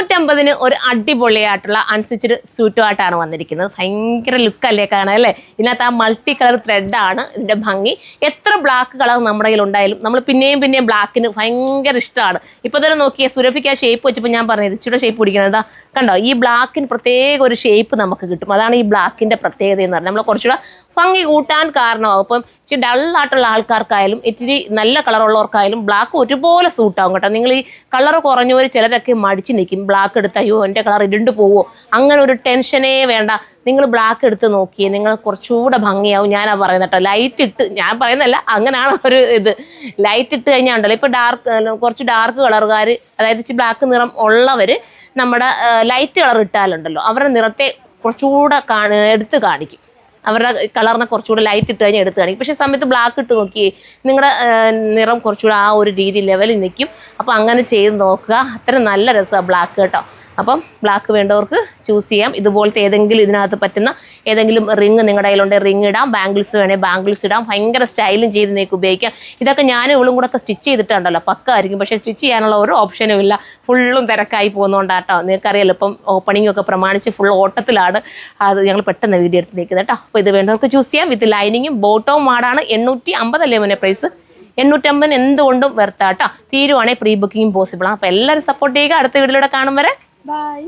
850 ഒരു അടിപൊളിയായിട്ടുള്ള അൺസ്റ്റിച്ചഡ് സ്യൂട്ടുമായിട്ടാണ് വന്നിരിക്കുന്നത്. ഭയങ്കര ലുക്കല്ലേ കാണാൻ അല്ലേ? ഇതിനകത്ത് ആ മൾട്ടി കളർ ത്രെഡാണ് ഇതിൻ്റെ ഭംഗി. എത്ര ബ്ലാക്ക് കളർ നമ്മുടെ കയ്യിൽ ഉണ്ടായാലും നമ്മൾ പിന്നെയും ബ്ലാക്കിന് ഭയങ്കര ഇഷ്ടമാണ്. ഇപ്പോൾ തന്നെ നോക്കിയാൽ സുരഭിക്ക് ആ ഷേപ്പ് വെച്ചപ്പോൾ ഞാൻ പറഞ്ഞത് ഇച്ചിരി ഷേപ്പ് പിടിക്കുന്നത് കണ്ടോ, ഈ ബ്ലാക്കിന് പ്രത്യേക ഒരു ഷേപ്പ് നമുക്ക് കിട്ടും. അതാണ് ഈ ബ്ലാക്കിൻ്റെ പ്രത്യേകത എന്ന് പറഞ്ഞാൽ നമ്മൾ കുറച്ചുകൂടെ ഭംഗി കൂട്ടാൻ കാരണമാകും. ഇപ്പം ഇച്ചിരി ഡള്ളായിട്ടുള്ള ആൾക്കാർക്കായാലും ഇച്ചിരി നല്ല കളറുള്ളവർക്കായാലും ബ്ലാക്ക് ഒരുപോലെ സൂട്ടാകും കേട്ടോ. നിങ്ങൾ ഈ കളർ കുറഞ്ഞവർ ചിലരൊക്കെ മടിച്ച് നിൽക്കും, ബ്ലാക്ക് എടുത്ത് അയ്യോ എൻ്റെ കളർ ഇരുണ്ട് പോവോ, അങ്ങനെ ഒരു ടെൻഷനേ വേണ്ട. നിങ്ങൾ ബ്ലാക്ക് എടുത്ത് നോക്കിയേ നിങ്ങൾ കുറച്ചുകൂടെ ഭംഗിയാവും. ഞാനാ പറയുന്നത് കേട്ടോ. ലൈറ്റ് ഇട്ട്, ഞാൻ പറയുന്നതല്ല, അങ്ങനെയാണ് ഒരു ഇത്. ലൈറ്റ് ഇട്ട് കഴിഞ്ഞാൽ ഉണ്ടല്ലോ, ഇപ്പോൾ കുറച്ച് ഡാർക്ക് കളറുകാർ, അതായത് ഇച്ചിരി ബ്ലാക്ക് നിറം ഉള്ളവർ നമ്മുടെ ലൈറ്റ് കളർ ഇട്ടാലുണ്ടല്ലോ അവരുടെ നിറത്തെ കുറച്ചുകൂടെ എടുത്ത് കാണിക്കും. അവരുടെ കളറിനെ കുറച്ചുകൂടെ ലൈറ്റ് ഇട്ട് കഴിഞ്ഞാൽ എടുത്ത് കാണിക്കും. പക്ഷേ സമയത്ത് ബ്ലാക്ക് ഇട്ട് നോക്കിയേ നിങ്ങളുടെ നിറം കുറച്ചുകൂടെ ആ ഒരു രീതി ലെവലിൽ നിൽക്കും. അപ്പോൾ അങ്ങനെ ചെയ്ത് നോക്കുക. അത്ര നല്ല രസമാണ് ബ്ലാക്ക് കേട്ടോ. അപ്പം ബ്ലാക്ക് വേണ്ടവർക്ക് ചൂസ് ചെയ്യാം. ഇതുപോലത്തെ ഏതെങ്കിലും ഇതിനകത്ത് പറ്റുന്ന ഏതെങ്കിലും റിങ് നിങ്ങളുടെ കയ്യിലുണ്ടെങ്കിൽ റിങ് ഇടാം, ബാംഗിൾസ് വേണേൽ ബാംഗിൾസ് ഇടാം. ഭയങ്കര സ്റ്റൈലും ചെയ്ത് നിങ്ങൾക്ക് ഉപയോഗിക്കാം. ഇതൊക്കെ ഞാനും ഇവളും കൂടെ ഒക്കെ സ്റ്റിച്ച് ചെയ്തിട്ടുണ്ടല്ലോ, പക്കായിരിക്കും. പക്ഷേ സ്റ്റിച്ച് ചെയ്യാനുള്ള ഒരു ഓപ്ഷനും ഇല്ല, ഫുള്ളും തിരക്കായി പോകുന്നതുകൊണ്ടാട്ടോ. നിങ്ങൾക്കറിയാലോ ഇപ്പം ഓപ്പണിംഗ് ഒക്കെ പ്രമാണിച്ച് ഫുൾ ഓട്ടത്തിലാണ്. അത് ഞങ്ങൾ പെട്ടെന്ന് വീഡിയോ എടുത്ത് നിൽക്കുന്നത് കേട്ടോ. അപ്പോൾ ഇത് വേണ്ടവർക്ക് ചൂസ് ചെയ്യാം. വിത്ത് ലൈനിങ്ങും ബോട്ടവും മാടാണ്. 850 അല്ലേ മോനെ പ്രൈസ്? 850 എന്തുകൊണ്ടും വെർത്താട്ടോ. തീരുവാണെങ്കിൽ പ്രീ ബുക്കിംഗ് പോസിബിളാണ്. അപ്പോൾ എല്ലാവരും സപ്പോർട്ട് ചെയ്യുക. അടുത്ത വീഡിയോയിലൂടെ കാണും വരെ ബൈ.